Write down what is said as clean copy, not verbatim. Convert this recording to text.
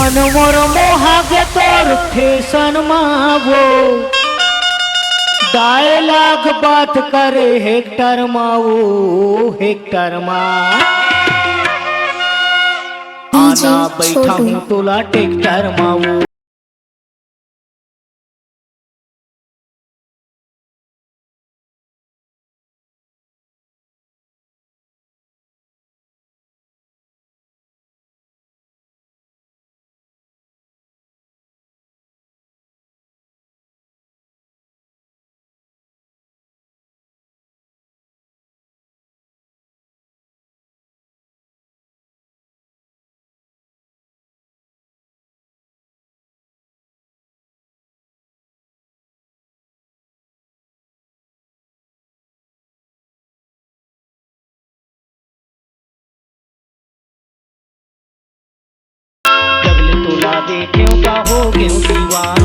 मन मोर मोहागे तोर ठेसन मावो डायलॉग बात करे हेक्टर मावो हेक्टर मा आना बैठा हूँ तुला टेक्टर मावो। देखे का हो गयो दीवाना।